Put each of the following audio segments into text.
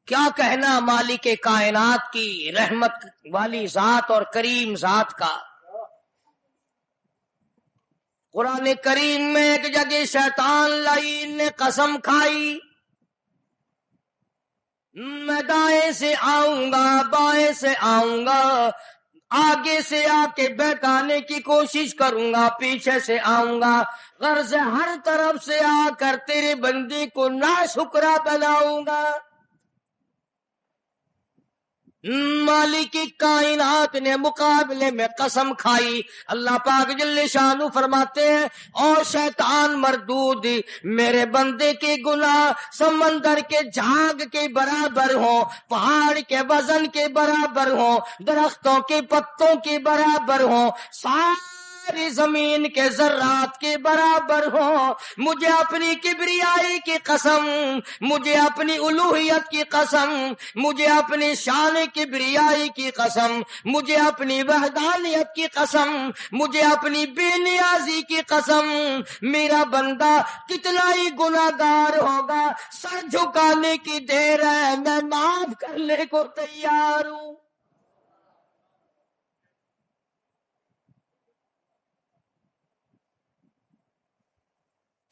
کیا کہنا مالک کائنات کی رحمت والی ذات اور کریم ذات کا۔ قرآن کریم میں ایک جگہ شیطان لعین نے قسم کھائی، میں دائیں سے آؤں گا، بائیں سے آؤں گا، آگے سے آ کے بہکانے کی کوشش کروں گا، پیچھے سے آؤں گا، غرض ہر طرف سے آ کر تیرے بندے کو ناشکرا بناؤں گا۔ مالک کائنات نے مقابلے میں قسم کھائی۔ اللہ پاک جل شانہ فرماتے ہیں، اور شیطان مردود، میرے بندے کے گناہ سمندر کے جھاگ کے برابر ہوں، پہاڑ کے وزن کے برابر ہوں، درختوں کے پتوں کے برابر ہوں، ساری زمین کے ذرات کے برابر ہوں، مجھے اپنی کبریائی کی قسم، مجھے اپنی الوہیت کی قسم، مجھے اپنی شان کبریائی کی قسم، مجھے اپنی وحدانیت کی قسم، مجھے اپنی بے نیازی کی قسم، میرا بندہ کتنا ہی گناہگار ہوگا، سر جھکانے کی دیر ہے، میں معاف کرنے کو تیار ہوں۔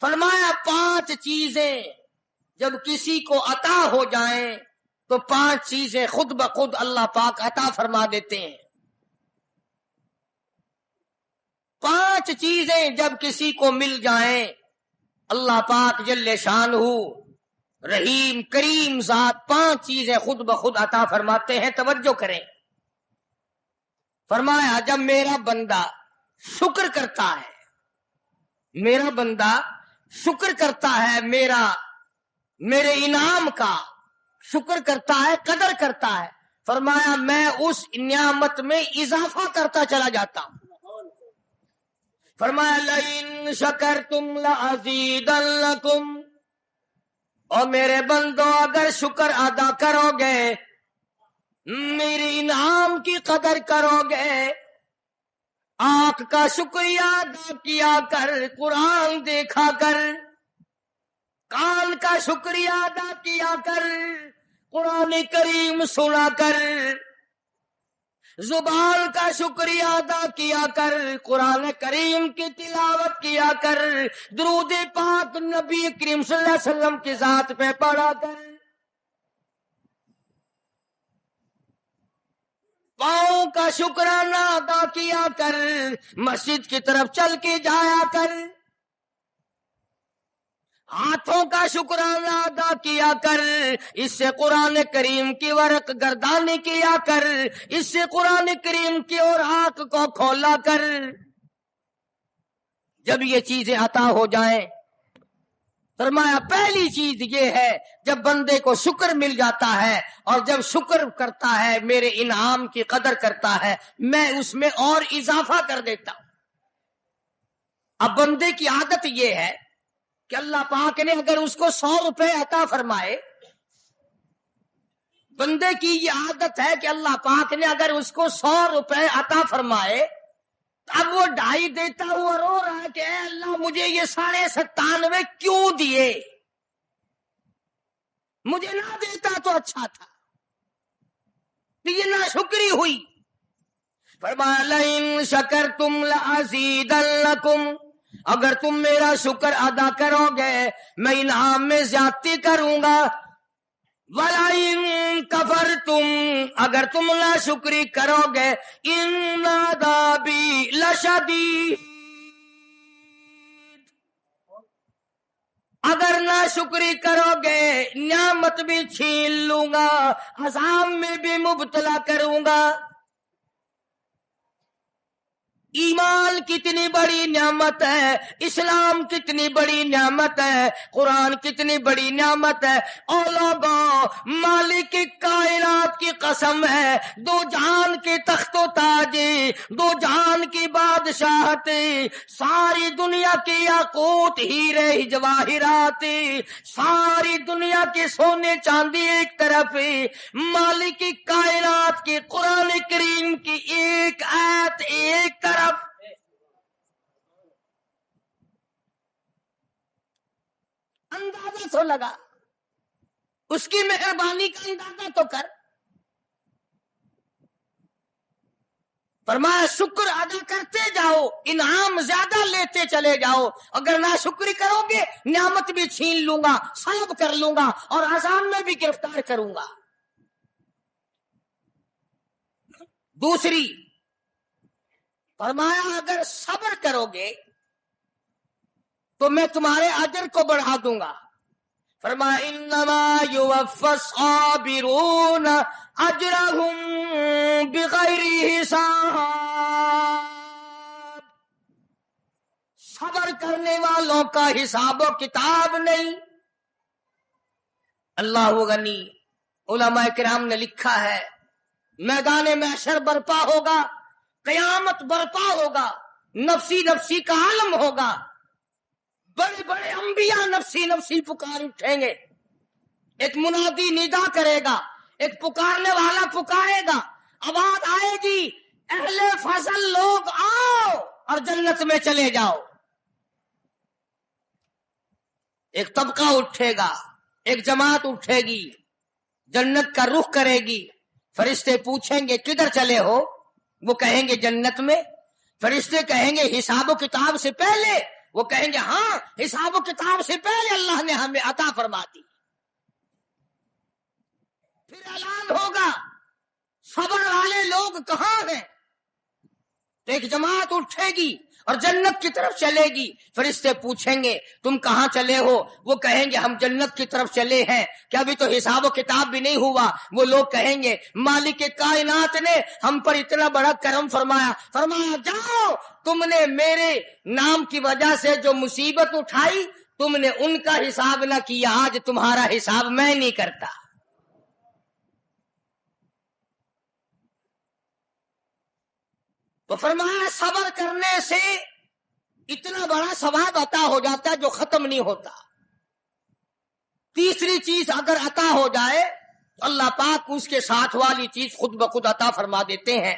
فرمایا 5 چیزیں جب کسی کو عطا ہو جائیں تو 5 چیزیں خود بخود اللہ پاک عطا فرما دیتے ہیں۔ 5 چیزیں جب کسی کو مل جائیں اللہ پاک جل شانہ رحیم کریم ذات 5 چیزیں خود بخود عطا فرماتے ہیں۔ توجہ کریں، فرمایا جب میرا بندہ شکر کرتا ہے، میرا بندہ شکر کرتا ہے، میرے انعام کا شکر کرتا ہے، قدر کرتا ہے، فرمایا میں اس نعمت میں اضافہ کرتا چلا جاتا ہوں۔ فرمایا لئن شکرتم لازیدنکم، اور میرے بندو اگر شکر ادا کرو گے، میرے انعام کی قدر کرو گے، آنکھ کا شکریہ ادا کیا کر، قرآن دیکھا کر، کان کا شکریہ ادا کیا کر، قرآن کریم سنا کر، زبان کا شکریہ ادا کیا کر، قرآن کریم کی تلاوت کیا کر، درود پاک نبی کریم صلی اللہ علیہ وسلم کی ذات پہ پڑھا کر، پاؤں کا شکرانہ ادا کیا کر، مسجد کی طرف چل کے جایا کر، ہاتھوں کا شکرانہ ادا کیا کر، اس سے قرآن کریم کی ورق گردانی کیا کر، اس سے قرآن کریم کی اور آنکھ کو کھولا کر۔ جب یہ چیزیں عطا ہو جائیں، فرمایا پہلی چیز یہ ہے جب بندے کو شکر مل جاتا ہے، اور جب شکر کرتا ہے میرے انعام کی قدر کرتا ہے، میں اس میں اور اضافہ کر دیتا ہوں۔ اب بندے کی عادت یہ ہے کہ اللہ پاک نے اگر اس کو 100 روپے عطا فرمائے، بندے کی یہ عادت ہے کہ اللہ پاک نے اگر اس کو 100 روپے عطا فرمائے، اب وہ 2.5 دیتا ہوا رو رہا ہے کہ اے اللہ مجھے یہ 97.5 کیوں دیے، مجھے نہ دیتا تو اچھا تھا، یہ ناشکری ہوئی۔ فرمایا لئن شکرتم لازیدنکم، اگر تم میرا شکر ادا کرو گے میں انعام میں زیادتی کروں گا، وَلَئِن کَفَرْتُمْ، اگر تم ناشکری کرو گے إِنَّ عَذَابِي لَشَدِيدٌ، اگر ناشکری کرو گے نعمت بھی چھین لوں گا، عذاب میں بھی مبتلا کروں گا۔ ایمان کتنی بڑی نعمت ہے، اسلام کتنی بڑی نعمت ہے، قرآن کتنی بڑی نعمت ہے۔ اور لوگوں، مالک کائنات کی قسم ہے، 2 جہان کے تخت و تاج، 2 جہان کی بادشاہت، ساری دنیا کے یاقوت ہیرے جواہرات، ساری دنیا کے سونے چاندی ایک طرف، مالک کائنات کی قرآن کریم کی ایک آیت ایک طرف، اندازہ تو لگا اس کی مہربانی کا اندازہ تو کر. فرمایا شکر ادا کرتے جاؤ، انعام زیادہ لیتے چلے جاؤ. اگر ناشکری کرو گے نعمت بھی چھین لوں گا، سلب کر لوں گا اور عذاب میں بھی گرفتار کروں گا. دوسری فرمایا اگر صبر کرو گے تو میں تمہارے اجر کو بڑھا دوں گا. فرمایا انما یوفی الصابرون اجرهم بغیر حساب. صبر کرنے والوں کا حساب و کتاب نہیں. اللہ غنی. علماء کرام نے لکھا ہے میدان محشر برپا ہوگا، قیامت برپا ہوگا، نفسی نفسی کا عالم ہوگا، بڑے بڑے انبیاء نفسی نفسی پکار اٹھیں گے. ایک منادی ندا کرے گا، ایک پکارنے والا پکارے گا، آواز آئے گی اہل فضل لوگ آؤ اور جنت میں چلے جاؤ. ایک طبقہ اٹھے گا، ایک جماعت اٹھے گی، جنت کا رخ کرے گی. فرشتے پوچھیں گے کدھر چلے ہو؟ وہ کہیں گے جنت میں. فرشتے کہیں گے حساب و کتاب سے پہلے؟ وہ کہیں گے ہاں حساب و کتاب سے پہلے اللہ نے ہمیں عطا فرما دی. پھر اعلان ہوگا صبر والے لوگ کہاں ہیں؟ تو ایک جماعت اٹھے گی اور جنت کی طرف چلے گی. فرشتے پوچھیں گے تم کہاں چلے ہو؟ وہ کہیں گے ہم جنت کی طرف چلے ہیں. کیا ابھی تو حساب و کتاب بھی نہیں ہوا؟ وہ لوگ کہیں گے مالک کائنات نے ہم پر اتنا بڑا کرم فرمایا. فرمایا جاؤ، تم نے میرے نام کی وجہ سے جو مصیبت اٹھائی تم نے ان کا حساب نہ کیا، آج تمہارا حساب میں نہیں کرتا. تو فرمایا صبر کرنے سے اتنا بڑا ثواب عطا ہو جاتا ہے جو ختم نہیں ہوتا. تیسری چیز اگر عطا ہو جائے تو اللہ پاک اس کے ساتھ والی چیز خود بخود عطا فرما دیتے ہیں.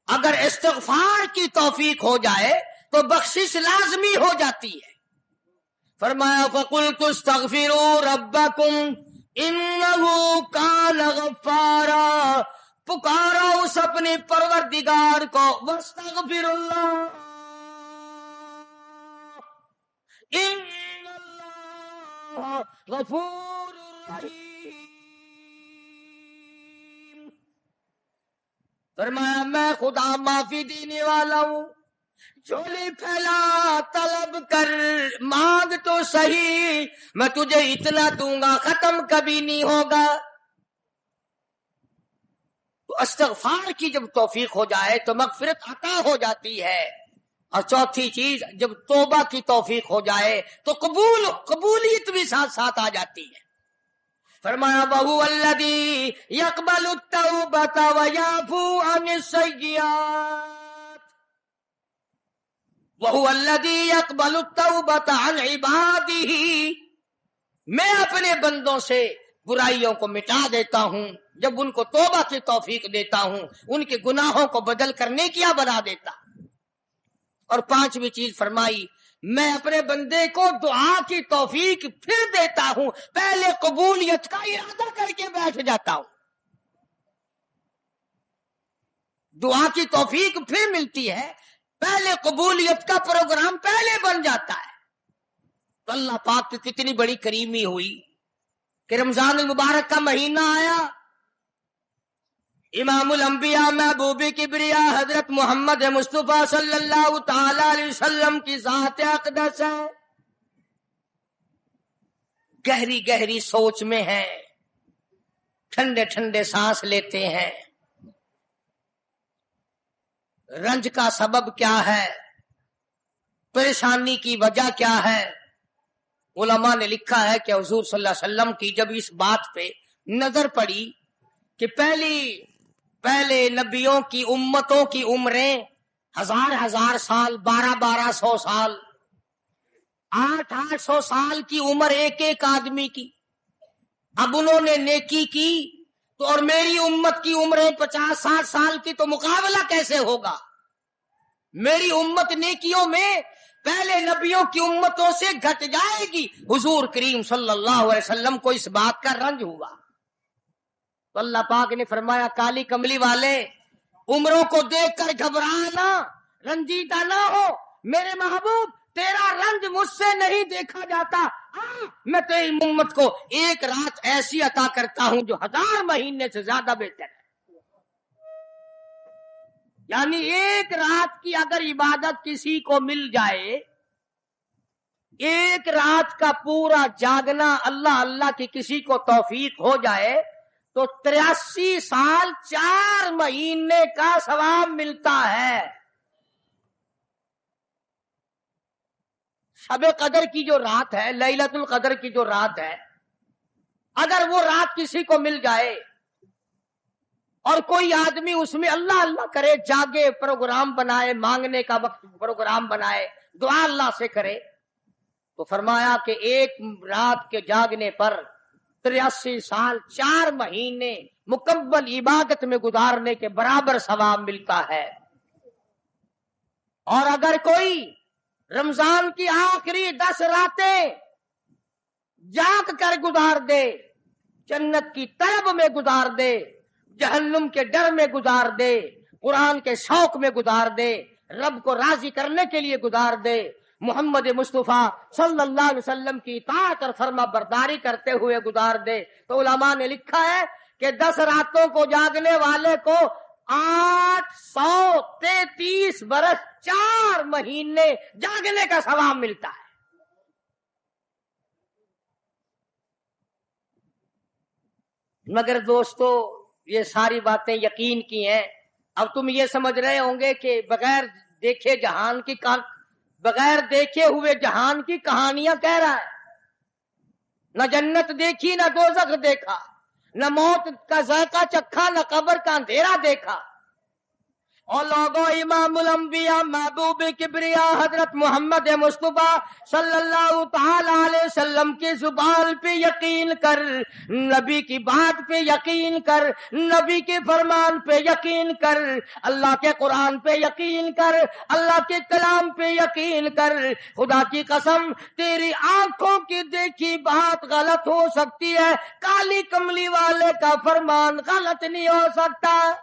اگر استغفار کی توفیق ہو جائے تو بخشش لازمی ہو جاتی ہے. فرمایا فَقُلْتُ اسْتَغْفِرُوا رَبَّكُمْ إِنَّهُ كَانَ غَفَّارًا. پکارا اس اپنے پروردگار کو، وَاسْتَغْفِرُ اللَّهَ إِنَّ اللَّهَ غَفُورٌ رَحِيمٌ. فرمایا میں خدا معافی دینے والا ہوں. جھولی پھیلا، طلب کر، مانگ تو صحیح، میں تجھے اتنا دوں گا ختم کبھی نہیں ہوگا. تو استغفار کی جب توفیق ہو جائے تو مغفرت عطا ہو جاتی ہے. اور چوتھی چیز جب توبہ کی توفیق ہو جائے تو قبولیت بھی ساتھ ساتھ آ جاتی ہے. فرمایا وَهُوَ الَّذِي يَقْبَلُ التَّوْبَةَ وَيَعْفُو عَنِ السَّيِّئَاتِ. وَهُوَ الَّذِي يَقْبَلُ التَّوْبَةَ عَنْ عِبَادِهِ. میں اپنے بندوں سے برائیوں کو مٹا دیتا ہوں جب ان کو توبہ کی توفیق دیتا ہوں، ان کے گناہوں کو بدل کر نیکیاں بنا دیتا. اور پانچویں چیز فرمائی میں اپنے بندے کو دعا کی توفیق پھر دیتا ہوں، پہلے قبولیت کا ارادہ کر کے بیٹھ جاتا ہوں. دعا کی توفیق پھر ملتی ہے، پہلے قبولیت کا پروگرام پہلے بن جاتا ہے. تو اللہ پاک کی کتنی بڑی کریمی ہوئی کہ رمضان المبارک کا مہینہ آیا. امام الانبیاء محبوب کبریا حضرت محمد مصطفیٰ صلی اللہ تعالی علیہ وسلم کی ذات اقدس ہے، گہری گہری سوچ میں ہیں، ٹھنڈے ٹھنڈے سانس لیتے ہیں. رنج کا سبب کیا ہے؟ پریشانی کی وجہ کیا ہے؟ علماء نے لکھا ہے کہ حضور صلی اللہ علیہ وسلم کی جب اس بات پہ نظر پڑی کہ پہلے نبیوں کی امتوں کی عمریں 1000 سال، 1200 سال، 800 سال کی عمر ایک آدمی کی. اب انہوں نے نیکی کی تو اور میری امت کی عمریں 50-60 سال کی، تو مقابلہ کیسے ہوگا؟ میری امت نیکیوں میں پہلے نبیوں کی امتوں سے گھٹ جائے گی. حضور کریم صلی اللہ علیہ وسلم کو اس بات کا رنج ہوا تو اللہ پاک نے فرمایا کالی کملی والے عمروں کو دیکھ کر گھبرانا، رنجیدہ نہ ہو. میرے محبوب تیرا رنج مجھ سے نہیں دیکھا جاتا. میں تیری امت کو ایک رات ایسی عطا کرتا ہوں جو 1000 مہینے سے زیادہ بہتر ہے. یعنی ایک رات کی اگر عبادت کسی کو مل جائے، ایک رات کا پورا جاگنا اللہ اللہ کی کسی کو توفیق ہو جائے تو 83 سال 4 مہینے کا ثواب ملتا ہے. شب قدر کی جو رات ہے، لیلۃ القدر کی جو رات ہے، اگر وہ رات کسی کو مل جائے اور کوئی آدمی اس میں اللہ اللہ کرے، جاگے، پروگرام بنائے، مانگنے کا وقت پروگرام بنائے، دعا اللہ سے کرے، تو فرمایا کہ ایک رات کے جاگنے پر 83 سال 4 مہینے مکمل عبادت میں گزارنے کے برابر ثواب ملتا ہے. اور اگر کوئی رمضان کی آخری 10 راتیں جاگ کر گزار دے، جنت کی طلب میں گزار دے، جہنم کے ڈر میں گزار دے، قرآن کے شوق میں گزار دے، رب کو راضی کرنے کے لیے گزار دے، محمد مصطفیٰ صلی اللہ علیہ وسلم کی اطاعت اور فرما برداری کرتے ہوئے گزار دے، تو علماء نے لکھا ہے کہ 10 راتوں کو جاگنے والے کو 833 برس 4 مہینے جاگنے کا ثواب ملتا ہے. مگر دوستو یہ ساری باتیں یقین کی ہیں. اب تم یہ سمجھ رہے ہوں گے کہ بغیر دیکھے بغیر دیکھے ہوئے جہان کی کہانیاں کہہ رہا ہے. نہ جنت دیکھی، نہ دوزخ دیکھا، نہ موت کا ذائقہ چکھا، نہ قبر کا اندھیرا دیکھا. اور لوگوں امام الانبیاء محبوب کبریا حضرت محمد مصطفیٰ صلی اللہ تعالی علیہ وسلم کی زبان پہ یقین کر، نبی کی بات پہ یقین کر، نبی کے فرمان پہ یقین کر، اللہ کے قرآن پہ یقین کر، اللہ کے کلام پہ یقین کر. خدا کی قسم تیری آنکھوں کی دیکھی بات غلط ہو سکتی ہے، کالی کملی والے کا فرمان غلط نہیں ہو سکتا.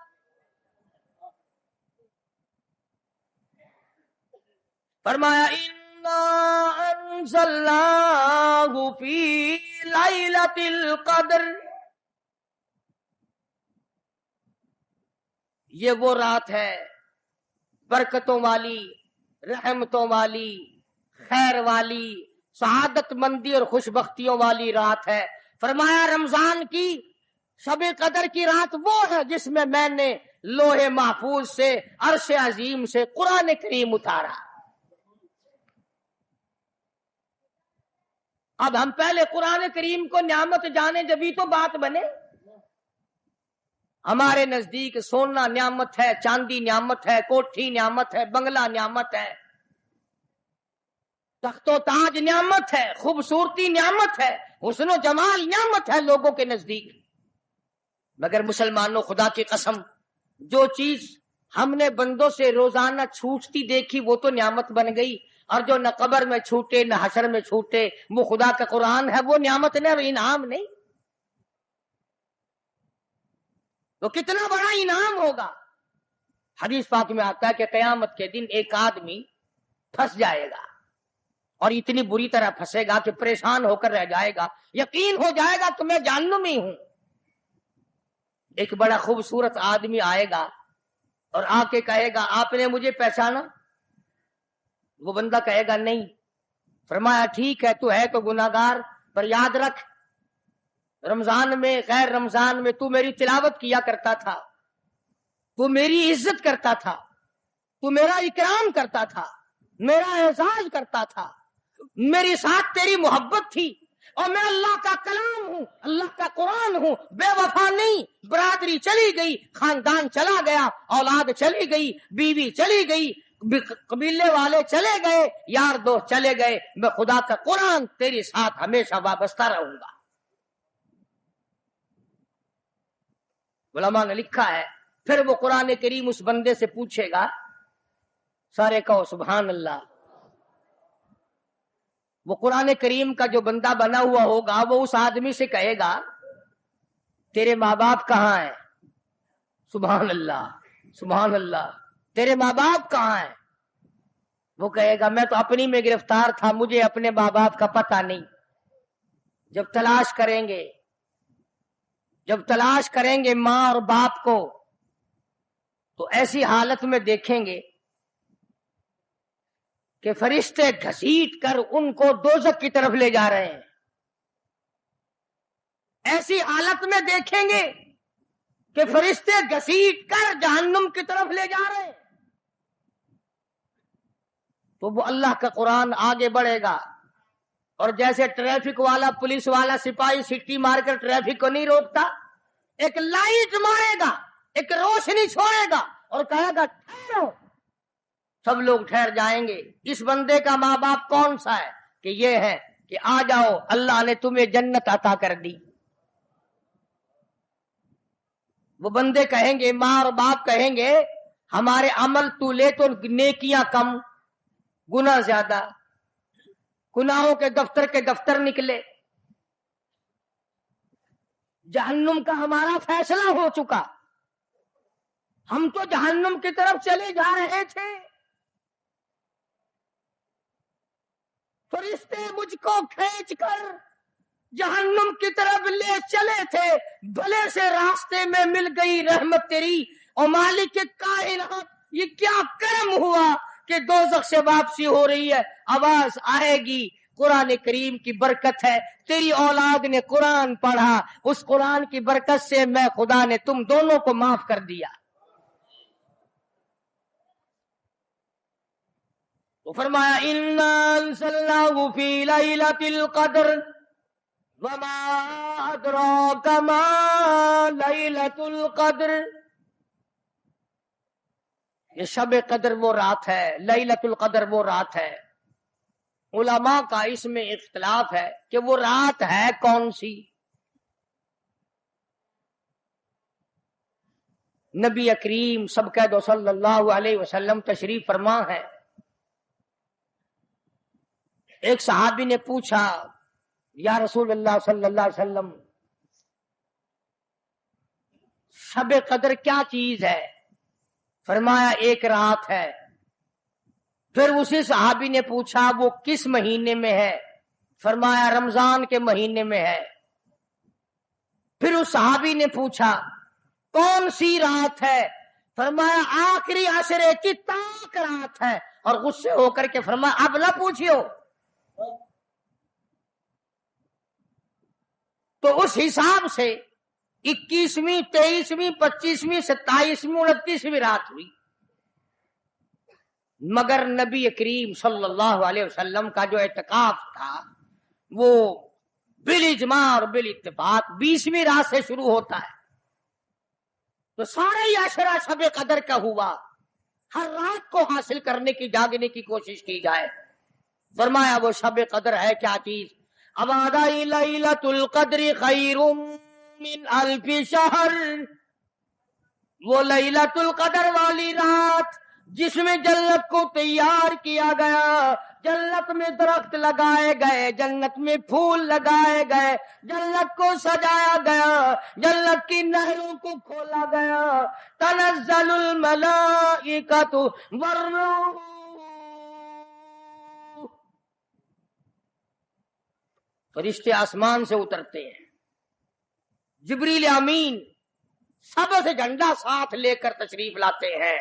فرمایا اِنَّا أَنزَلْنَاهُ فِي لَيْلَةِ الْقَدْرِ، یہ وہ رات ہے برکتوں والی، رحمتوں والی، خیر والی، سعادت مندی اور خوش بختیوں والی رات ہے. فرمایا رمضان کی شب قدر کی رات وہ ہے جس میں نے لوح محفوظ سے، عرش عظیم سے قرآن کریم اتارا. اب ہم پہلے قرآن کریم کو نعمت جانے جبھی تو بات بنے. ہمارے نزدیک سونا نعمت ہے، چاندی نعمت ہے، کوٹھی نعمت ہے، بنگلہ نعمت ہے، تخت و تاج نعمت ہے، خوبصورتی نعمت ہے، حسن و جمال نعمت ہے لوگوں کے نزدیک. مگر مسلمانوں خدا کی قسم جو چیز ہم نے بندوں سے روزانہ چھوٹتی دیکھی وہ تو نعمت بن گئی، اور جو نہ قبر میں چھوٹے نہ حشر میں چھوٹے وہ خدا کا قرآن ہے، وہ نعمت نہیں اور انعام نہیں. تو کتنا بڑا انعام ہوگا. حدیث پاک میں آتا ہے کہ قیامت کے دن ایک آدمی پھنس جائے گا اور اتنی بری طرح پھنسے گا کہ پریشان ہو کر رہ جائے گا، یقین ہو جائے گا کہ میں جہنمی ہوں. ایک بڑا خوبصورت آدمی آئے گا اور آ کے کہے گا آپ نے مجھے پہچانا؟ وہ بندہ کہے گا نہیں. فرمایا ٹھیک ہے تو ہے تو گناہگار، پر یاد رکھ رمضان میں غیر رمضان میں تو میری تلاوت کیا کرتا تھا، تو میری عزت کرتا تھا، تو میرا اکرام کرتا تھا، میرا اعزاز کرتا تھا، میری ساتھ تیری محبت تھی، اور میں اللہ کا کلام ہوں، اللہ کا قرآن ہوں، بے وفا نہیں. برادری چلی گئی، خاندان چلا گیا، اولاد چلی گئی، بیوی چلی گئی، قبیلے والے چلے گئے، یار دوست چلے گئے، میں خدا کا قرآن تیری ساتھ ہمیشہ وابستہ رہوں گا. علماء نے لکھا ہے پھر وہ قرآن کریم اس بندے سے پوچھے گا، سارے کہو سبحان اللہ. وہ قرآن کریم کا جو بندہ بنا ہوا ہوگا وہ اس آدمی سے کہے گا تیرے ماں باپ کہاں ہیں؟ سبحان اللہ سبحان اللہ، تیرے ماں باپ کہاں ہیں؟ وہ کہے گا میں تو اپنی میں گرفتار تھا، مجھے اپنے ماں باپ کا پتہ نہیں۔ جب تلاش کریں گے ماں اور باپ کو تو ایسی حالت میں دیکھیں گے کہ فرشتے گھسیٹ کر ان کو دوزخ کی طرف لے جا رہے ہیں۔ ایسی حالت میں دیکھیں گے کہ فرشتے گھسیٹ کر جہنم کی طرف لے جا رہے ہیں، تو وہ اللہ کا قرآن آگے بڑھے گا، اور جیسے ٹریفک والا پولیس والا سپاہی سٹی مار کر ٹریفک کو نہیں روکتا، ایک لائٹ مارے گا، ایک روشنی چھوڑے گا اور کہے گا ٹھہرو، سب لوگ ٹھہر جائیں گے۔ اس بندے کا ماں باپ کون سا ہے؟ کہ یہ ہے کہ آ جاؤ، اللہ نے تمہیں جنت عطا کر دی۔ وہ بندے کہیں گے، ماں اور باپ کہیں گے ہمارے عمل تو لے تو نیکیاں کم، گناہ زیادہ، گناہوں کے دفتر نکلے، جہنم کا ہمارا فیصلہ ہو چکا، ہم تو جہنم کی طرف چلے جا رہے تھے، فرشتے مجھ کو کھینچ کر جہنم کی طرف لے چلے تھے، بھلے سے راستے میں مل گئی رحمت تیری، اور مالک کائنات یہ کیا کرم ہوا کہ دوزخ سے واپسی ہو رہی ہے، آواز آئے گی، قرآن کریم کی برکت ہے، تیری اولاد نے قرآن پڑھا، اس قرآن کی برکت سے میں خدا نے تم دونوں کو معاف کر دیا۔ تو فرمایا اِنَّا أَنزَلْنَاهُ فِي لَيْلَةِ الْقَدْرِ وَمَا أَدْرَاكَ مَا لَيْلَةُ الْقَدْرِ۔ یہ شب قدر وہ رات ہے، لیلۃ القدر وہ رات ہے۔ علماء کا اس میں اختلاف ہے کہ وہ رات ہے کون سی۔ نبی کریم سب کہہ دو صلی اللہ علیہ وسلم تشریف فرما ہے۔ ایک صحابی نے پوچھا یا رسول اللہ صلی اللہ علیہ وسلم شب قدر کیا چیز ہے؟ فرمایا ایک رات ہے۔ پھر اسی صحابی نے پوچھا وہ کس مہینے میں ہے؟ فرمایا رمضان کے مہینے میں ہے۔ پھر اس صحابی نے پوچھا کون سی رات ہے؟ فرمایا آخری عشرے کی تاک رات ہے، اور غصے ہو کر کے فرمایا اب نہ پوچھیو۔ تو اس حساب سے 21ویں 23ویں 25ویں 27ویں 29ویں رات ہوئی، مگر نبی کریم صلی اللہ علیہ وسلم کا جو اعتکاف تھا وہ بالاجماع اور بالاتفاق 20ویں رات سے شروع ہوتا ہے، تو سارے ہی عشرہ شب قدر کا ہوا، ہر رات کو حاصل کرنے کی جاگنے کی کوشش کی جائے۔ فرمایا وہ شب قدر ہے کیا چیز؟ ابادائی لیلۃ القدر خیر من الف شہر، وہ لیلۃ القدر والی رات جس میں جنت کو تیار کیا گیا، جنت میں درخت لگائے گئے، جنت میں پھول لگائے گئے، جنت کو سجایا گیا، جنت کی نہروں کو کھولا گیا، تنزل الملائکۃ والروح، فرشتے آسمان سے اترتے ہیں، جبریل امین سب سے جھنڈا ساتھ لے کر تشریف لاتے ہیں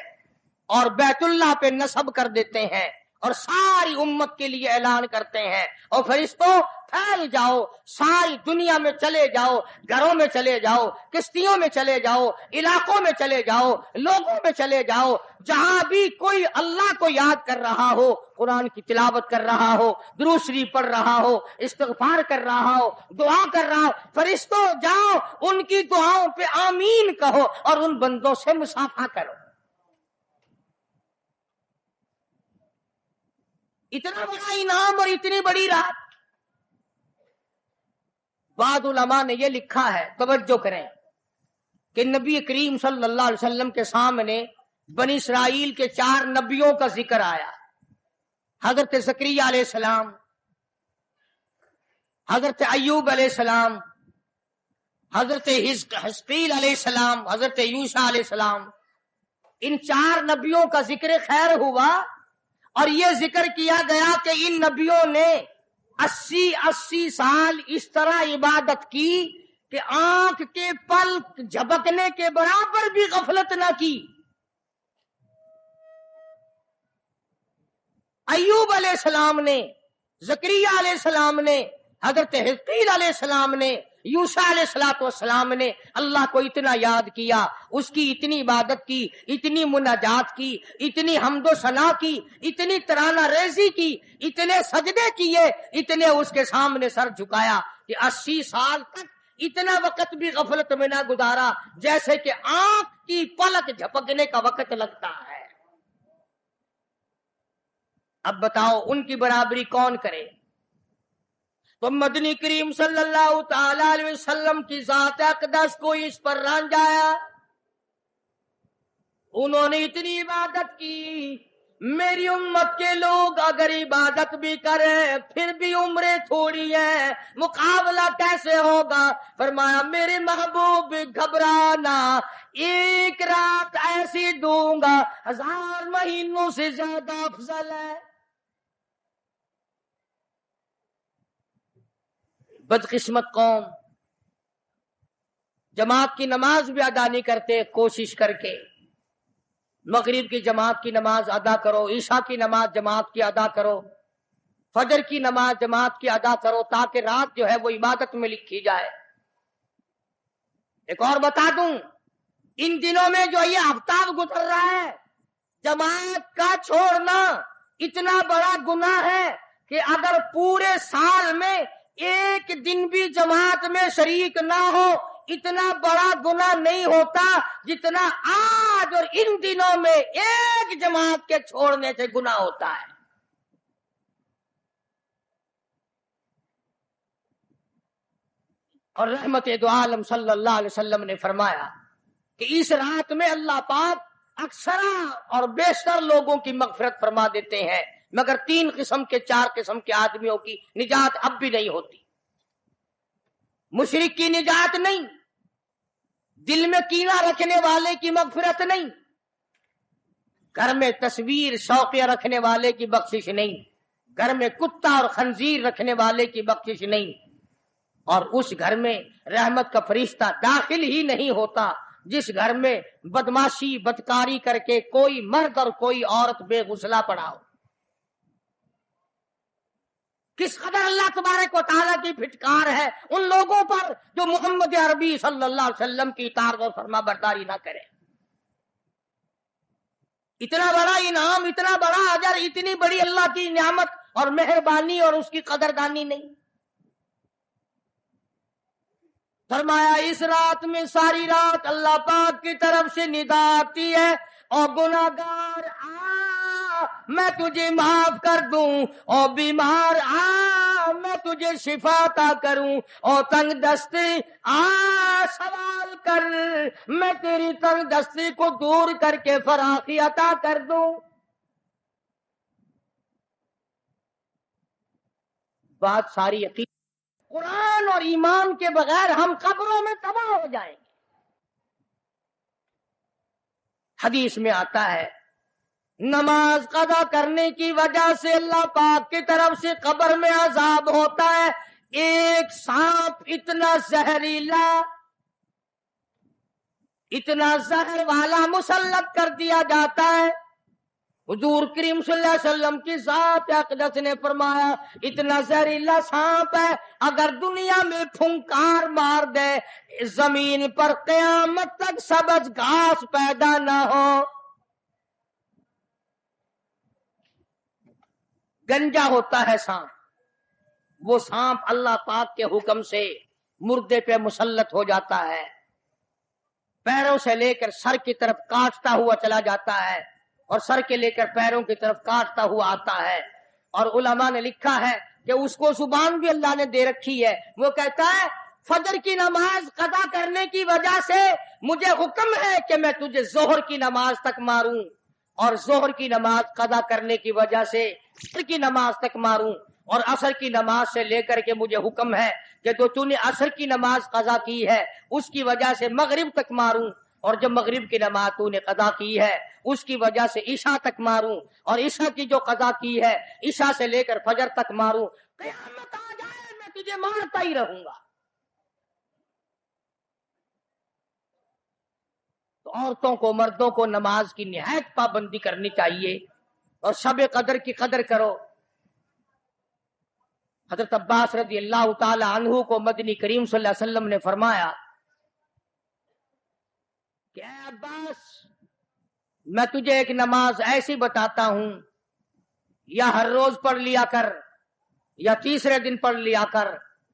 اور بیت اللہ پہ نصب کر دیتے ہیں اور ساری امت کے لیے اعلان کرتے ہیں، اور فرشتوں پھیل جاؤ، ساری دنیا میں چلے جاؤ، گھروں میں چلے جاؤ، کشتیوں میں چلے جاؤ، علاقوں میں چلے جاؤ، لوگوں میں چلے جاؤ، جہاں بھی کوئی اللہ کو یاد کر رہا ہو، قرآن کی تلاوت کر رہا ہو، درود شریف پڑھ رہا ہو، استغفار کر رہا ہو، دعا کر رہا ہو، فرشتوں جاؤ ان کی دعاؤں پہ آمین کہو اور ان بندوں سے مصافحہ کرو۔ اتنا بڑا انعام اور اتنی بڑی رات۔ بعض علماء نے یہ لکھا ہے، توجہ کریں، کہ نبی کریم صلی اللہ علیہ وسلم کے سامنے بنی اسرائیل کے 4 نبیوں کا ذکر آیا، حضرت زکریا علیہ السلام، حضرت ایوب علیہ السلام، حضرت حزقیل علیہ السلام، حضرت یوشع علیہ السلام، ان 4 نبیوں کا ذکر خیر ہوا، اور یہ ذکر کیا گیا کہ ان نبیوں نے 80 سال اس طرح عبادت کی کہ آنکھ کے پلک جھپکنے کے برابر بھی غفلت نہ کی۔ ایوب علیہ السلام نے، زکریا علیہ السلام نے، حضرت حزقیل علیہ السلام نے، یوشع علیہ السلام نے اللہ کو اتنا یاد کیا، اس کی اتنی عبادت کی، اتنی مناجات کی، اتنی حمد و ثنا کی، اتنی ترانہ ریزی کی، اتنے سجدے کیے، اتنے اس کے سامنے سر جھکایا کہ 80 سال تک اتنا وقت بھی غفلت میں نہ گزارا جیسے کہ آنکھ کی پلک جھپکنے کا وقت لگتا ہے۔ اب بتاؤ ان کی برابری کون کرے؟ تو مدنی کریم صلی اللہ تعالی علیہ وسلم کی ذات اقدس کو اس پر رنجایا، انہوں نے اتنی عبادت کی۔ میری امت کے لوگ اگر عبادت بھی کریں پھر بھی عمریں تھوڑی ہیں، مقابلہ کیسے ہوگا؟ فرمایا میرے محبوب گھبرانا، ایک رات ایسی دوں گا 1000 مہینوں سے زیادہ افضل ہے۔ بدقسمت قوم جماعت کی نماز بھی ادا نہیں کرتے، کوشش کر کے مغرب کی جماعت کی نماز ادا کرو، عشاء کی نماز جماعت کی ادا کرو، فجر کی نماز جماعت کی ادا کرو تاکہ رات جو ہے وہ عبادت میں لکھی جائے۔ ایک اور بتا دوں، ان دنوں میں جو یہ ہفتہ گزر رہا ہے، جماعت کا چھوڑنا اتنا بڑا گناہ ہے کہ اگر پورے سال میں ایک دن بھی جماعت میں شریک نہ ہو اتنا بڑا گناہ نہیں ہوتا جتنا آج اور ان دنوں میں ایک جماعت کے چھوڑنے سے گناہ ہوتا ہے۔ اور رحمت دو عالم صلی اللہ علیہ وسلم نے فرمایا کہ اس رات میں اللہ پاک اکثر اور بیشتر لوگوں کی مغفرت فرما دیتے ہیں، مگر 3 قسم کے 4 قسم کے آدمیوں کی نجات اب بھی نہیں ہوتی۔ مشرک کی نجات نہیں، دل میں کینہ رکھنے والے کی مغفرت نہیں، گھر میں تصویر شوقیہ رکھنے والے کی بخشش نہیں، گھر میں کتا اور خنزیر رکھنے والے کی بخشش نہیں، اور اس گھر میں رحمت کا فرشتہ داخل ہی نہیں ہوتا جس گھر میں بدماشی بدکاری کر کے کوئی مرد اور کوئی عورت بے غسلہ پڑا ہو۔ کس قدر اللہ تبارک و تعالیٰ کی پھٹکار ہے ان لوگوں پر جو محمد عربی صلی اللہ علیہ وسلم کی اطاعت اور فرما برداری نہ کرے۔ اتنا بڑا انعام، اتنا بڑا اجر، اتنی بڑی اللہ کی نعمت اور مہربانی اور اس کی قدردانی نہیں۔ فرمایا اس رات میں ساری رات اللہ پاک کی طرف سے ندا آتی ہے، اور گناہگار میں تجھے معاف کر دوں، اور بیمار میں تجھے شفا عطا کروں، اور تنگ دستی سوال کر میں تیری تنگ دستی کو دور کر کے فراخی عطا کر دوں۔ بات ساری یقین، قرآن اور ایمان کے بغیر ہم قبروں میں تباہ ہو جائیں گے۔ حدیث میں آتا ہے نماز قضا کرنے کی وجہ سے اللہ پاک کی طرف سے قبر میں عذاب ہوتا ہے، ایک سانپ اتنا زہریلا، اتنا زہر والا مسلط کر دیا جاتا ہے۔ حضور کریم صلی اللہ علیہ وسلم کی ذات اقدس نے فرمایا اتنا زہریلا سانپ ہے، اگر دنیا میں پھنکار مار دے زمین پر قیامت تک سبز گھاس پیدا نہ ہو۔ گنجا ہوتا ہے سانپ، وہ سانپ اللہ پاک کے حکم سے مردے پہ مسلط ہو جاتا ہے، پیروں سے لے کر سر کی طرف کاٹتا ہوا چلا جاتا ہے، اور سر کے لے کر پیروں کی طرف کاٹتا ہوا آتا ہے۔ اور علماء نے لکھا ہے کہ اس کو زبان بھی اللہ نے دے رکھی ہے، وہ کہتا ہے فجر کی نماز قضا کرنے کی وجہ سے مجھے حکم ہے کہ میں تجھے ظہر کی نماز تک ماروں، اور ظہر کی نماز قضا کرنے کی وجہ سے عصر کی نماز تک ماروں، اور عصر کی نماز سے لے کر کے مجھے حکم ہے کہ تو نے عصر کی نماز قضا کی ہے اس کی وجہ سے مغرب تک ماروں، اور جب مغرب کی نماز تو نے قضا کی ہے اس کی وجہ سے عشاء تک ماروں، اور عشاء کی جو قضا کی ہے عشاء سے لے کر فجر تک ماروں، قیامت آ جائے میں تجھے مارتا ہی رہوں گا۔ تو عورتوں کو مردوں کو نماز کی نہایت پابندی کرنی چاہیے، اور شب قدر کی قدر کرو۔ حضرت عباس رضی اللہ تعالی عنہ کو مدنی کریم صلی اللہ علیہ وسلم نے فرمایا کہ اے عباس، میں تجھے ایک نماز ایسی بتاتا ہوں، یا ہر روز پڑھ لیا کر، یا تیسرے دن پڑھ لیا کر،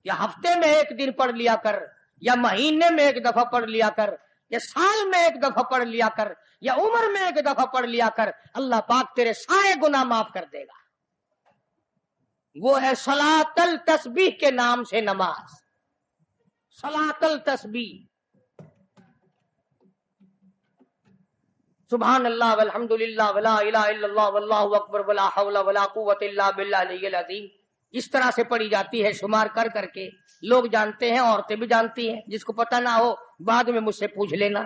یا ہفتے میں ایک دن پڑھ لیا کر، یا مہینے میں ایک دفعہ پڑھ لیا کر، یا سال میں ایک دفعہ پڑھ لیا کر، یا عمر میں ایک دفعہ پڑھ لیا کر، اللہ پاک تیرے سارے گناہ معاف کر دے گا۔ وہ ہے صلاۃ التسبیح کے نام سے نماز، صلاۃ التسبیح۔ سبحان اللہ والحمد للہ ولا الہ الا اللہ واللہ اکبر ولا حول ولا قوت الا باللہ العلی العظیم، اس طرح سے پڑھی جاتی ہے شمار کر کر کے۔ لوگ جانتے ہیں، عورتیں بھی جانتی ہیں، جس کو پتہ نہ ہو بعد میں مجھ سے پوچھ لینا۔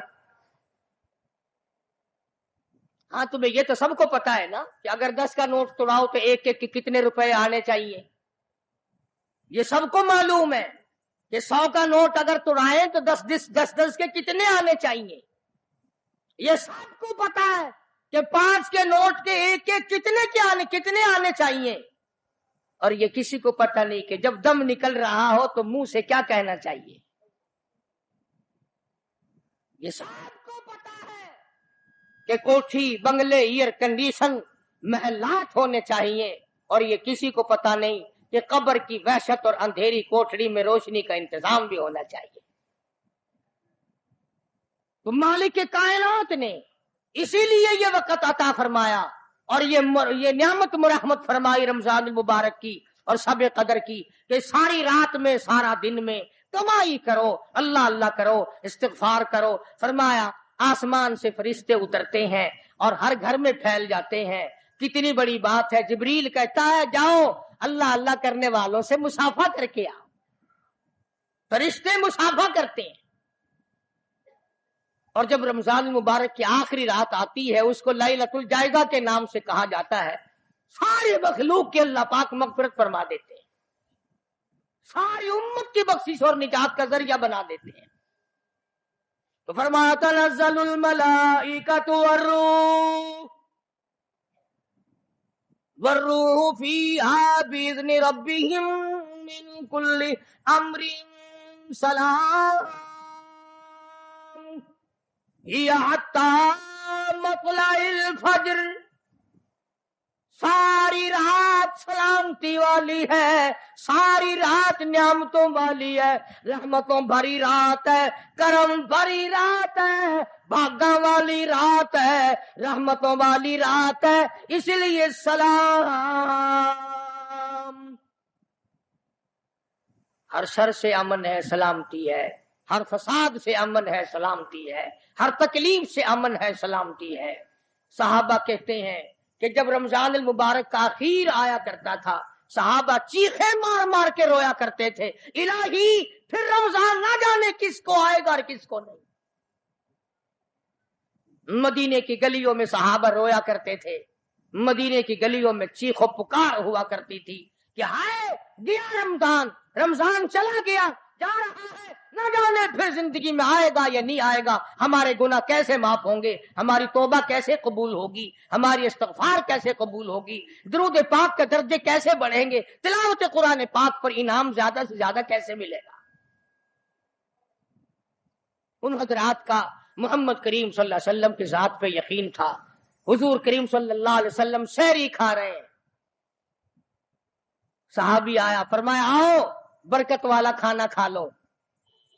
ہاں تمہیں یہ تو سب کو پتا ہے نا کہ اگر 10 کا نوٹ توڑاؤ تو ایک ایک کے کتنے روپے آنے چاہیے، یہ سب کو معلوم ہے کہ 100 کا نوٹ اگر توڑائیں تو 10 کے کتنے آنے چاہیے، یہ سب کو پتا ہے کہ 5 کے نوٹ کے ایک ایک کتنے آنے چاہیے، اور یہ کسی کو پتا نہیں کہ جب دم نکل رہا ہو تو منہ سے کیا کہنا چاہیے۔ یہ سب کو پتا ہے کہ کوٹھی، بنگلے، ایئر کنڈیشن، محلات ہونے چاہیے، اور یہ کسی کو پتا نہیں کہ قبر کی وحشت اور اندھیری کوٹھڑی میں روشنی کا انتظام بھی ہونا چاہیے۔ تو مالک کائنات نے اسی لیے یہ وقت عطا فرمایا، اور یہ نعمت مرحمت فرمائی رمضان المبارک کی اور شب قدر کی، کہ ساری رات میں سارا دن میں کمائی کرو، اللہ اللہ کرو، استغفار کرو۔ فرمایا آسمان سے فرشتے اترتے ہیں اور ہر گھر میں پھیل جاتے ہیں۔ کتنی بڑی بات ہے، جبریل کہتا ہے جاؤ اللہ اللہ کرنے والوں سے مصافحہ کر کے آؤ۔ فرشتے مصافحہ کرتے ہیں، اور جب رمضان المبارک کی آخری رات آتی ہے اس کو لیلۃ الجائزہ کے نام سے کہا جاتا ہے۔ سارے مخلوق کے اللہ پاک مغفرت فرما دیتے ہیں، ساری امت کی بخشش اور نجات کا ذریعہ بنا دیتے ہیں۔ تو فرمایا تنزل الملائکۃ والروح فیہا بإذن ربہم من کل امر سلام ہی حتی مطلع الفجر۔ ساری رات سلامتی والی ہے، ساری رات نعمتوں والی ہے، رحمتوں بھری رات ہے، کرم بھری رات ہے، بھاگا والی رات ہے، رحمتوں والی رات ہے، اس لیے سلام۔ ہر شر سے امن ہے، سلامتی ہے، ہر فساد سے امن ہے، سلامتی ہے، ہر تکلیف سے امن ہے، سلامتی ہے۔ صحابہ کہتے ہیں کہ جب رمضان المبارک کا اخیر آیا کرتا تھا صحابہ چیخیں مار مار کے رویا کرتے تھے، الہی پھر رمضان نہ جانے کس کو آئے گا اور کس کو نہیں۔ مدینے کی گلیوں میں صحابہ رویا کرتے تھے، مدینے کی گلیوں میں چیخ و پکار ہوا کرتی تھی کہ ہائے گیا رمضان، رمضان چلا گیا، جا رہا ہے، نہ جانے پھر زندگی میں آئے گا یا نہیں آئے گا، ہمارے گناہ کیسے معاف ہوں گے، ہماری توبہ کیسے قبول ہوگی، ہماری استغفار کیسے قبول ہوگی، درود پاک کے درجے کیسے بڑھیں گے، تلاوت قرآن پاک پر انعام زیادہ سے زیادہ کیسے ملے گا۔ ان حضرات کا محمد کریم صلی اللہ علیہ وسلم کی ذات پہ یقین تھا۔ حضور کریم صلی اللہ علیہ وسلم سحری کھا رہے ہیں، صحابی آیا، فرمایا آؤ برکت والا کھانا کھا لو،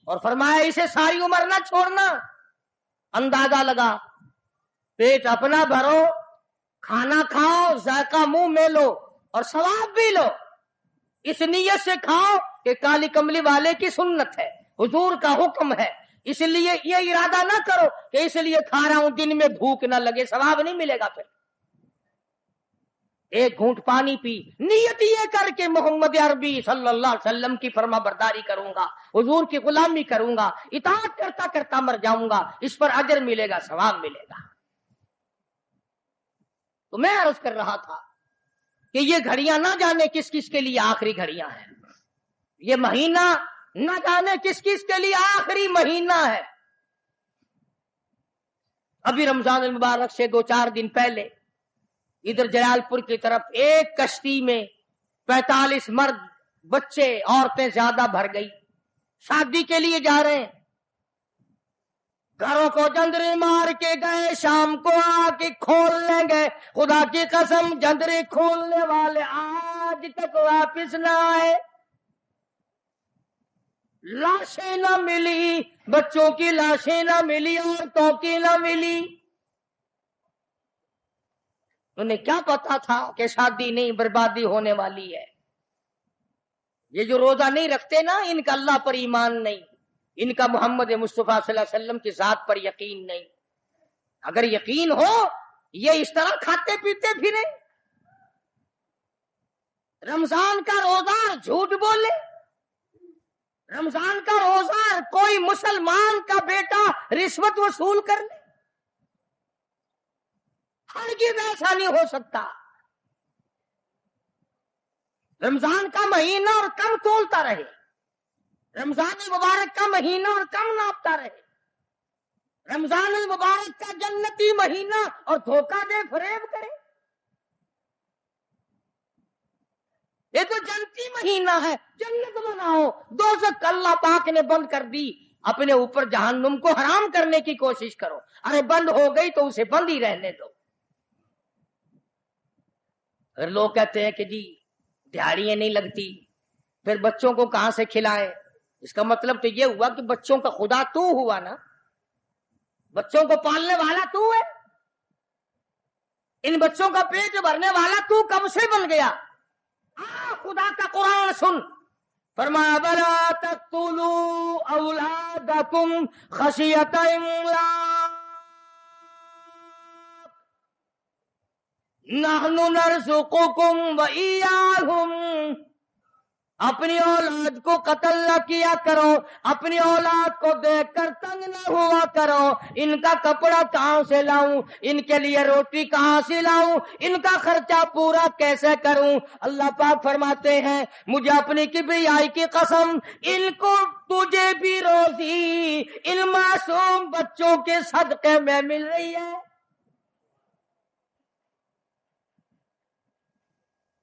اور فرمایا اسے ساری عمر نہ چھوڑنا۔ اندازہ لگا، پیٹ اپنا بھرو، کھانا کھاؤ، ذائقہ منہ میں لو اور ثواب بھی لو، اس نیت سے کھاؤ کہ کالی کملی والے کی سنت ہے، حضور کا حکم ہے، اس لیے یہ ارادہ نہ کرو کہ اس لیے کھا رہا ہوں دن میں بھوک نہ لگے، ثواب نہیں ملے گا۔ پھر ایک گھونٹ پانی پی، نیت یہ کر کے محمد عربی صلی اللہ علیہ وسلم کی فرما برداری کروں گا، حضور کی غلامی کروں گا، اطاعت کرتا کرتا مر جاؤں گا، اس پر اجر ملے گا، ثواب ملے گا۔ تو میں عرض کر رہا تھا کہ یہ گھڑیاں نہ جانے کس کس کے لیے آخری گھڑیاں ہیں، یہ مہینہ نہ جانے کس کس کے لیے آخری مہینہ ہے۔ ابھی رمضان المبارک سے 2-4 دن پہلے ادھر جلال پور کی طرف ایک کشتی میں 45 مرد، بچے، عورتیں زیادہ بھر گئی، شادی کے لیے جا رہے ہیں، گھروں کو جندرے مار کے گئے، شام کو آ کے کھولنے گئے، خدا کی قسم جندرے کھولنے والے آج تک واپس نہ آئے، لاشیں نہ ملی، بچوں کی لاشیں نہ ملی، عورتوں کی نہ ملی۔ انہیں کیا پتا تھا کہ شادی نہیں، بربادی ہونے والی ہے۔ یہ جو روزہ نہیں رکھتے نا، ان کا اللہ پر ایمان نہیں، ان کا محمد مصطفیٰ صلی اللہ علیہ وسلم کی ذات پر یقین نہیں۔ اگر یقین ہو یہ اس طرح کھاتے پیتے پھرے، رمضان کا روزہ جھوٹ بولے، رمضان کا روزہ کوئی مسلمان کا بیٹا رشوت وصول کر لے، ہرگز ایسا نہیں ہو سکتا۔ رمضان کا مہینہ اور کم تولتا رہے، رمضان المبارک کا مہینہ اور کم ناپتا رہے، رمضان المبارک کا جنتی مہینہ اور دھوکہ دے فریب کرے۔ یہ تو جنتی مہینہ ہے، جنت بناؤ، دوزخ اللہ پاک نے بند کر دی، اپنے اوپر جہنم کو حرام کرنے کی کوشش کرو۔ ارے بند ہو گئی تو اسے بند ہی رہنے دو۔ اگر لوگ کہتے ہیں کہ جی دیہڑیاں نہیں لگتی، پھر بچوں کو کہاں سے کھلائے؟ اس کا مطلب تو یہ ہوا کہ بچوں کا خدا تو ہوا نا، بچوں کو پالنے والا تو ہے، ان بچوں کا پیٹ بھرنے والا تو کب سے بن گیا؟ خدا کا قرآن سن، فرمایا بلا تقتلوا اولادکم خشیۃ املاق نحن نرزقکم وإیاہم۔ اپنی اولاد کو قتل نہ کیا کرو، اپنی اولاد کو دیکھ کر تنگ نہ ہوا کرو، ان کا کپڑا کہاں سے لاؤں، ان کے لیے روٹی کہاں سے لاؤں، ان کا خرچہ پورا کیسے کروں؟ اللہ پاک فرماتے ہیں مجھے اپنی کبریائی کی قسم، ان کو تجھے بھی روزی ان معصوم بچوں کے صدقے میں مل رہی ہے۔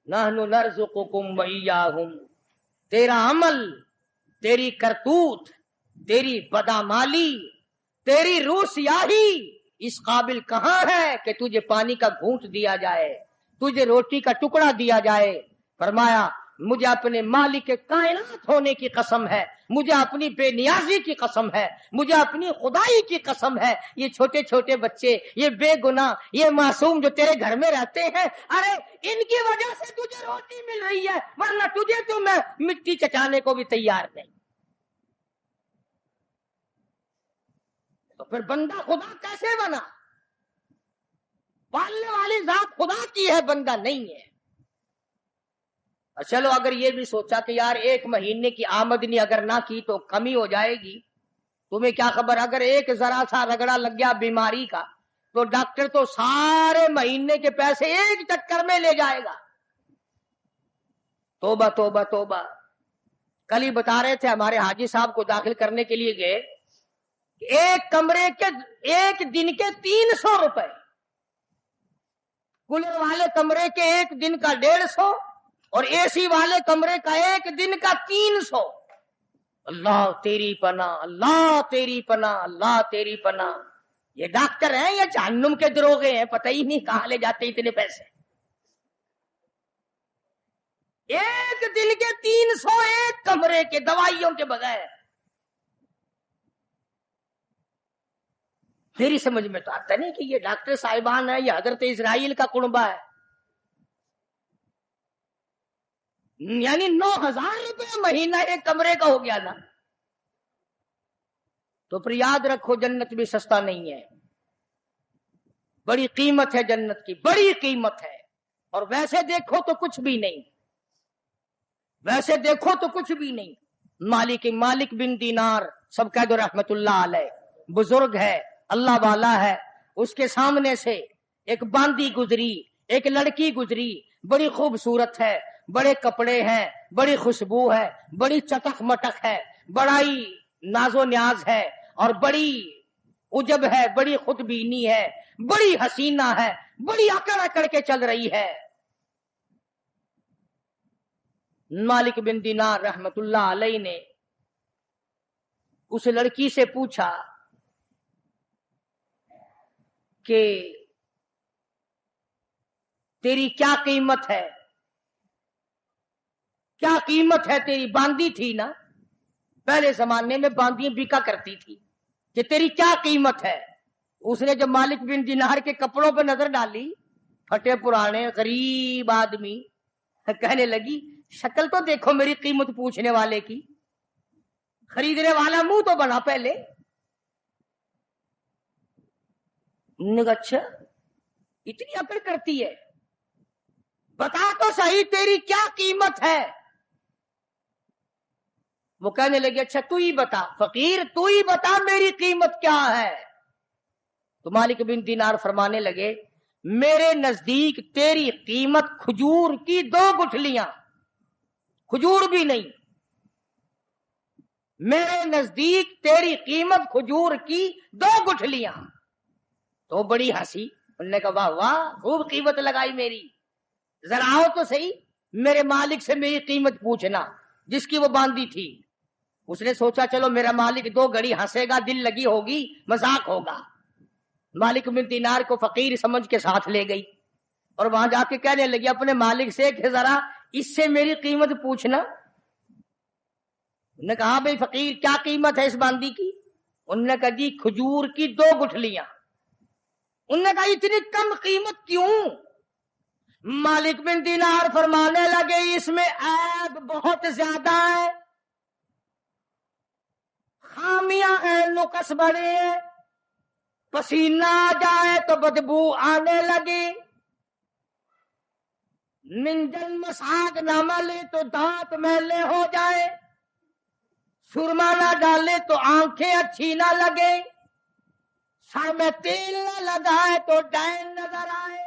نحن نرزقکم وإیاہم، تیرا عمل، تیری کرتوت، تیری بدعمالی، تیری روح سیاہی اس قابل کہاں ہے کہ تجھے پانی کا گھونٹ دیا جائے، تجھے روٹی کا ٹکڑا دیا جائے۔ فرمایا مجھے اپنے مالک کائنات ہونے کی قسم ہے، مجھے اپنی بے نیازی کی قسم ہے، مجھے اپنی خدائی کی قسم ہے، یہ چھوٹے چھوٹے بچے، یہ بے گناہ، یہ معصوم جو تیرے گھر میں رہتے ہیں، ارے ان کی وجہ سے تجھے روٹی مل رہی ہے، ورنہ تجھے تو میں مٹی چٹانے کو بھی تیار نہیں۔ تو پھر بندہ خدا کیسے بنا؟ پالنے والی ذات خدا کی ہے، بندہ نہیں ہے۔ چلو اگر یہ بھی سوچا کہ یار ایک مہینے کی آمدنی اگر نہ کی تو کمی ہو جائے گی، تمہیں کیا خبر، اگر ایک ذرا سا رگڑا لگ گیا بیماری کا تو ڈاکٹر تو سارے مہینے کے پیسے ایک چکر میں لے جائے گا۔ توبہ توبہ توبہ۔ کل ہی بتا رہے تھے ہمارے حاجی صاحب کو داخل کرنے کے لیے گئے، ایک کمرے کے ایک دن کے 300 روپے، کولر والے کمرے کے ایک دن کا 150 اور اے سی والے کمرے کا ایک دن کا 300۔ اللہ تیری پناہ، اللہ تیری پناہ، اللہ تیری پناہ۔ یہ ڈاکٹر ہیں یا جہنم کے دروغے ہیں، پتہ ہی نہیں کہاں لے جاتے اتنے پیسے۔ ایک دن کے 300 ایک کمرے کے، دوائیوں کے بغیر۔ میری سمجھ میں تو آتا نہیں کہ یہ ڈاکٹر صاحبان ہے، یہ حضرت اسرائیل کا کنبہ ہے۔ یعنی 9,000 روپے مہینہ ایک کمرے کا ہو گیا نا۔ تو پھر یاد رکھو جنت بھی سستا نہیں ہے، بڑی قیمت ہے جنت کی، بڑی قیمت ہے۔ اور ویسے دیکھو تو کچھ بھی نہیں، ویسے دیکھو تو کچھ بھی نہیں۔ مالک بن دینار، سب کہہ دو رحمت اللہ علیہ، بزرگ ہے، اللہ والا ہے۔ اس کے سامنے سے ایک باندی گزری، ایک لڑکی گزری، بڑی خوبصورت ہے، بڑے کپڑے ہیں، بڑی خوشبو ہے، بڑی چٹک مٹک ہے، بڑا ہی ناز و نیاز ہے، اور بڑی عجب ہے، بڑی خود بینی ہے، بڑی حسینہ ہے، بڑی اکڑ اکڑ کے چل رہی ہے۔ مالک بن دینار رحمت اللہ علیہ نے اس لڑکی سے پوچھا کہ تیری کیا قیمت ہے؟ کیا قیمت ہے تیری؟ باندی تھی نا، پہلے زمانے میں باندیاں بکا کرتی تھی، کہ تیری کیا قیمت ہے؟ اس نے جب مالک بن دینار کے کپڑوں پہ نظر ڈالی، پھٹے پرانے غریب آدمی، کہنے لگی شکل تو دیکھو میری قیمت پوچھنے والے کی، خریدنے والا منہ تو بنا پہلے۔ اچھا اتنی عقل کرتی ہے، بتا تو صحیح تیری کیا قیمت ہے؟ وہ کہنے لگے اچھا تو ہی بتا فقیر، تو ہی بتا میری قیمت کیا ہے۔ تو مالک بن دینار فرمانے لگے میرے نزدیک تیری قیمت کھجور کی 2 گٹھلیاں، کھجور بھی نہیں، میرے نزدیک تیری قیمت کھجور کی 2 گٹھلیاں۔ تو بڑی ہنسی، انہوں نے کہا واہ واہ خوب قیمت لگائی میری، ذرا آؤ تو صحیح میرے مالک سے میری قیمت پوچھنا، جس کی وہ باندھی تھی۔ اس نے سوچا چلو میرا مالک 2 گھڑی ہنسے گا، دل لگی ہوگی، مذاق ہوگا۔ مالک بن دینار کو فقیر سمجھ کے ساتھ لے گئی، اور وہاں جا کے کہنے لگی اپنے مالک سے کہ ذرا اس سے میری قیمت پوچھنا۔ انہوں نے کہا بھئی فقیر کیا قیمت ہے اس باندی کی؟ انہوں نے کہا جی کھجور کی 2 گٹھلیاں۔ انہوں نے کہا اتنی کم قیمت کیوں؟ مالک بن دینار فرمانے لگے اس میں عیب بہت زیادہ ہے، خامیاں ہیں، نقص بڑے ہیں، پسینہ آ جائے تو بدبو آنے لگے، منجن مساگ نہ ملے تو دانت میلے ہو جائے، سرما نہ ڈالے تو آنکھیں اچھی نہ لگے، سر میں تیل نہ لگائے تو ڈین نظر آئے،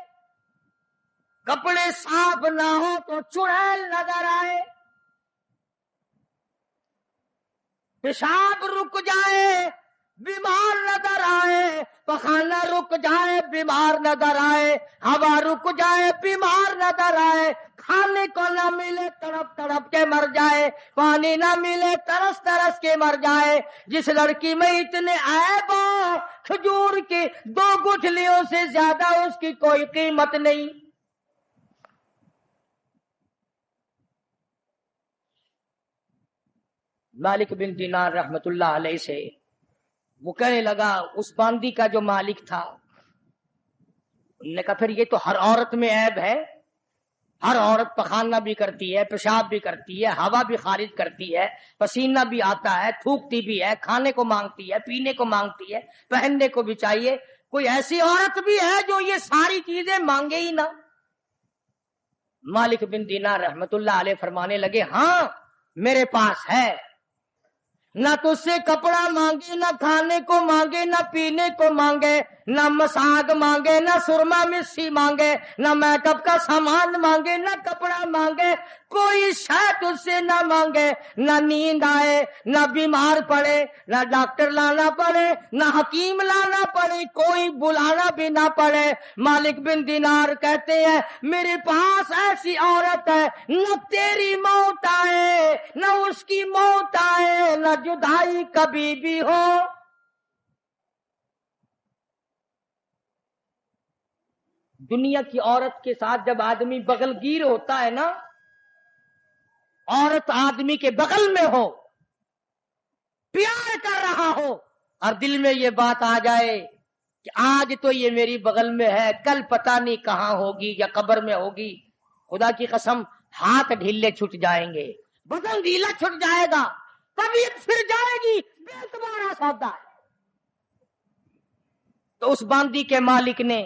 کپڑے صاف نہ ہو تو چڑیل نظر آئے، پیشاب رک جائے بیمار نظر آئے، پخانہ رک جائے بیمار نظر آئے، ہوا رک جائے بیمار نظر آئے، کھانے کو نہ ملے تڑپ تڑپ کے مر جائے، پانی نہ ملے ترس ترس کے مر جائے۔ جس لڑکی میں اتنے عیب ہو، کھجور کی 2 گٹھلیوں سے زیادہ اس کی کوئی قیمت نہیں۔ مالک بن دینار رحمت اللہ علیہ سے وہ کہنے لگا اس باندی کا جو مالک تھا، انہوں نے کہا پھر یہ تو ہر عورت میں عیب ہے، ہر عورت پخانہ بھی کرتی ہے، پیشاب بھی کرتی ہے، ہوا بھی خارج کرتی ہے، پسینہ بھی آتا ہے، تھوکتی بھی ہے، کھانے کو مانگتی ہے، پینے کو مانگتی ہے، پہننے کو بھی چاہیے، کوئی ایسی عورت بھی ہے جو یہ ساری چیزیں مانگے ہی نہ؟ مالک بن دینار رحمت اللہ علیہ فرمانے لگے ہاں میرے پاس ہے، نہ تجھ سے کپڑا مانگے، نہ کھانے کو مانگے، نہ پینے کو مانگے، نہ مساگ مانگے، نہ سرما مسی مانگے، نہ میک اپ کا سامان مانگے، نہ کپڑا مانگے، کوئی شے تجھ سے نہ مانگے، نہ نیند آئے، نہ بیمار پڑے، نہ ڈاکٹر لانا پڑے، نہ حکیم لانا پڑے، کوئی بلانا بھی نہ پڑے۔ مالک بن دینار کہتے ہیں میرے پاس ایسی عورت ہے، نہ تیری موت آئے، نہ اس کی موت آئے، نہ جدائی کبھی بھی ہو۔ دنیا کی عورت کے ساتھ جب آدمی بغل گیر ہوتا ہے نا، عورت آدمی کے بغل میں ہو، پیار کر رہا ہو، اور دل میں یہ بات آ جائے کہ آج تو یہ میری بغل میں ہے، کل پتہ نہیں کہاں ہوگی یا قبر میں ہوگی، خدا کی قسم ہاتھ ڈھیلے چھٹ جائیں گے، بدن ڈھیلا چھٹ جائے گا، طبیعت پھر جائے گی، بے اعتبار سودا ہے۔ تو اس باندی کے مالک نے